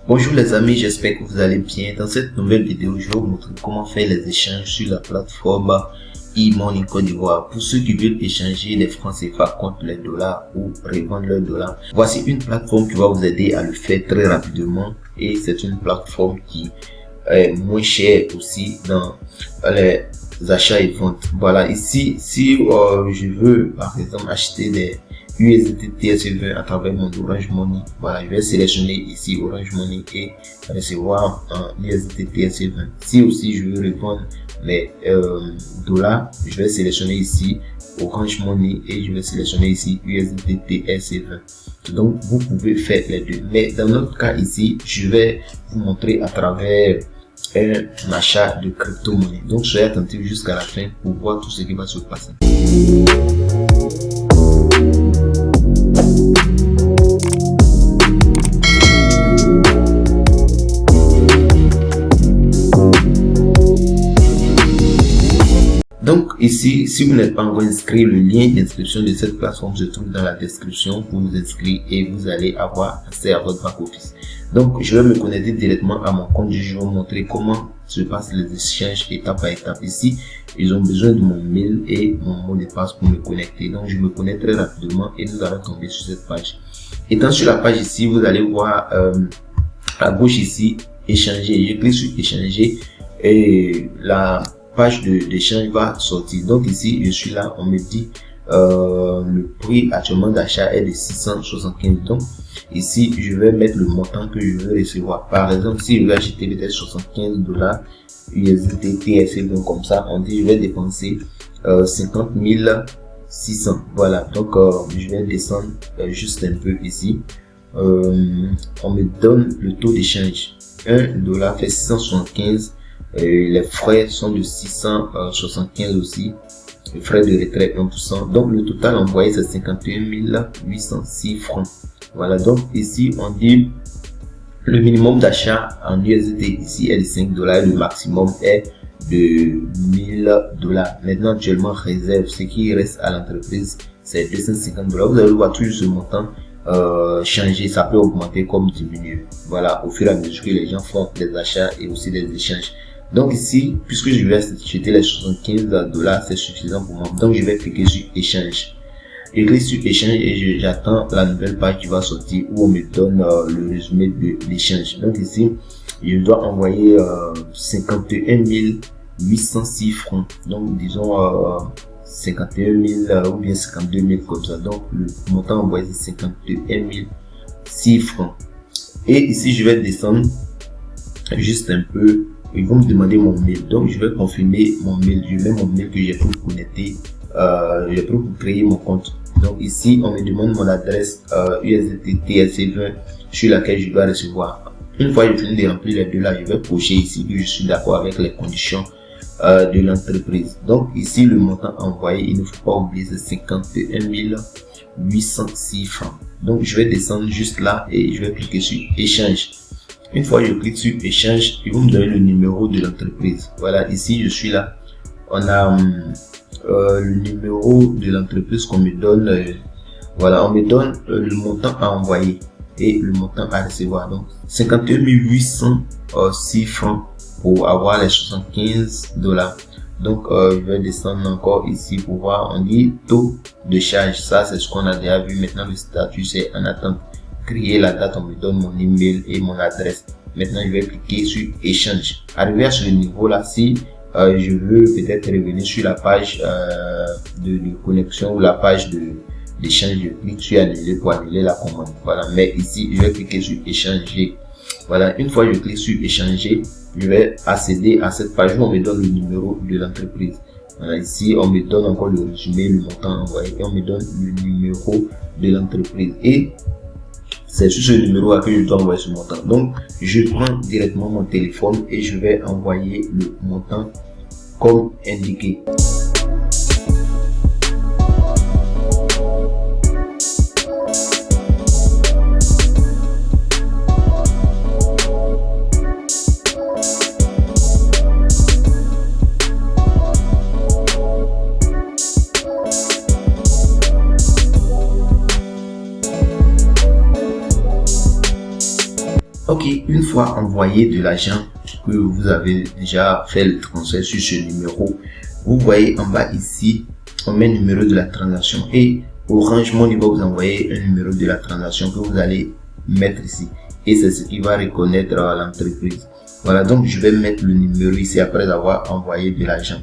Bonjour les amis, j'espère que vous allez bien. Dans cette nouvelle vidéo, je vais vous montrer comment faire les échanges sur la plateforme e-money Côte d'Ivoire. Pour ceux qui veulent échanger les francs CFA contre les dollars ou revendre leurs dollars, voici une plateforme qui va vous aider à le faire très rapidement et c'est une plateforme qui est moins chère aussi dans les achats et ventes. Voilà, ici, si je veux par exemple acheter des USDT TSV à travers mon Orange Money, voilà, je vais sélectionner ici Orange Money et recevoir un USDT TSV. Si aussi je veux revendre mes dollars, je vais sélectionner ici Orange Money et je vais sélectionner ici USDT TSV. Donc vous pouvez faire les deux, mais dans notre cas ici, je vais vous montrer à travers un achat de crypto-monnaie. Donc soyez attentifs jusqu'à la fin pour voir tout ce qui va se passer. Donc ici, si vous n'êtes pas encore inscrit, le lien d'inscription de cette plateforme se trouve dans la description pour vous inscrire et vous allez avoir accès à votre back office. Donc je vais me connecter directement à mon compte. Je vais vous montrer comment se passent les échanges étape par étape. Ici, ils ont besoin de mon mail et mon mot de passe pour me connecter. Donc je me connecte très rapidement et nous allons tomber sur cette page. Étant sur la page ici, vous allez voir à gauche ici échanger. Je clique sur échanger et la page d'échange va sortir. Donc ici je suis là, on me dit le prix actuellement d'achat est de 675. Donc ici je vais mettre le montant que je veux recevoir. Par exemple, si je veux acheter peut-être 75 dollars USDT TSL, donc comme ça on dit je vais dépenser 50 600. Voilà, donc je vais descendre juste un peu ici. On me donne le taux d'échange. 1 dollar fait 675. Les frais sont de 675 aussi. Les frais de retrait 1%. Donc le total envoyé c'est 51 806 francs. Voilà, donc ici on dit le minimum d'achat en USD ici est de 5 dollars. Le maximum est de 1000 dollars. Maintenant actuellement réserve, ce qui reste à l'entreprise c'est 250 dollars. Vous allez voir toujours ce montant changer, ça peut augmenter comme diminuer. Voilà, au fur et à mesure que les gens font des achats et aussi des échanges. Donc ici, puisque je vais acheter les 75 dollars, c'est suffisant pour moi. Donc je vais cliquer sur échange. Je clique sur échange et j'attends la nouvelle page qui va sortir où on me donne le résumé de l'échange. Donc ici, je dois envoyer 51 806 francs. Donc disons 51 000 ou bien 52 000 comme ça. Donc le montant envoyé c'est 51 006 francs. Et ici, je vais descendre juste un peu. Ils vont me demander mon mail, donc je vais confirmer mon mail. Je mets mon mail que j'ai pour connecter, j'ai pour créer mon compte. Donc ici on me demande mon adresse USDT TSC20 sur laquelle je dois recevoir. Une fois que je finis de remplir les deux là, je vais cocher ici que je suis d'accord avec les conditions de l'entreprise. Donc ici le montant envoyé, il ne faut pas oublier, c'est 51 806 francs. Donc je vais descendre juste là et je vais cliquer sur échange. Une fois que je clique sur échange, ils vont me donner le numéro de l'entreprise. Voilà, ici je suis là. On a le numéro de l'entreprise qu'on me donne. Voilà, on me donne le montant à envoyer et le montant à recevoir. Donc 51 806 francs pour avoir les 75 dollars. Donc je vais descendre encore ici pour voir. On dit taux de charge. Ça c'est ce qu'on a déjà vu. Maintenant le statut c'est en attente. Créer la date, on me donne mon email et mon adresse. Maintenant je vais cliquer sur échange. Arrivé à ce niveau là, si je veux peut-être revenir sur la page de connexion ou la page d'échange, je clique sur annuler pour annuler la commande. Voilà, mais ici je vais cliquer sur échanger. Voilà, une fois que je clique sur échanger, je vais accéder à cette page où on me donne le numéro de l'entreprise. Voilà, ici on me donne encore le résumé, le montant envoyé et on me donne le numéro de l'entreprise. Et c'est sur ce numéro que je dois envoyer ce montant. Donc je prends directement mon téléphone et je vais envoyer le montant comme indiqué. Ok, une fois envoyé de l'argent que vous avez déjà fait le transfert sur ce numéro, vous voyez en bas ici, on met le numéro de la transaction et Orange Money va vous envoyer un numéro de la transaction que vous allez mettre ici. Et c'est ce qui va reconnaître l'entreprise. Voilà, donc je vais mettre le numéro ici après avoir envoyé de l'argent.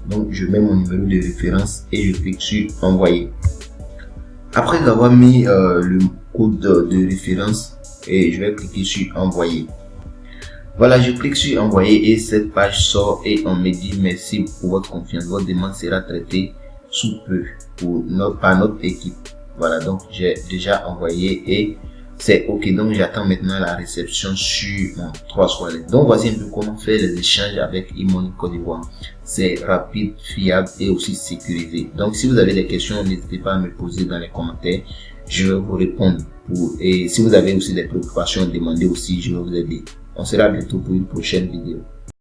Donc je mets mon numéro de référence et je clique sur envoyer. Après avoir mis le code de référence, et je vais cliquer sur envoyer. Voilà, je clique sur envoyer et cette page sort et on me dit merci pour votre confiance. Votre demande sera traitée sous peu par notre équipe. Voilà, donc j'ai déjà envoyé et c'est ok. Donc j'attends maintenant la réception sur mon 3 Wallet. Donc voici un peu comment faire les échanges avec eMoney Côte d'Ivoire. C'est rapide, fiable et aussi sécurisé. Donc si vous avez des questions, n'hésitez pas à me poser dans les commentaires. Je vais vous répondre. Et si vous avez aussi des préoccupations, demandez aussi, je vais vous aider. On se verra bientôt pour une prochaine vidéo.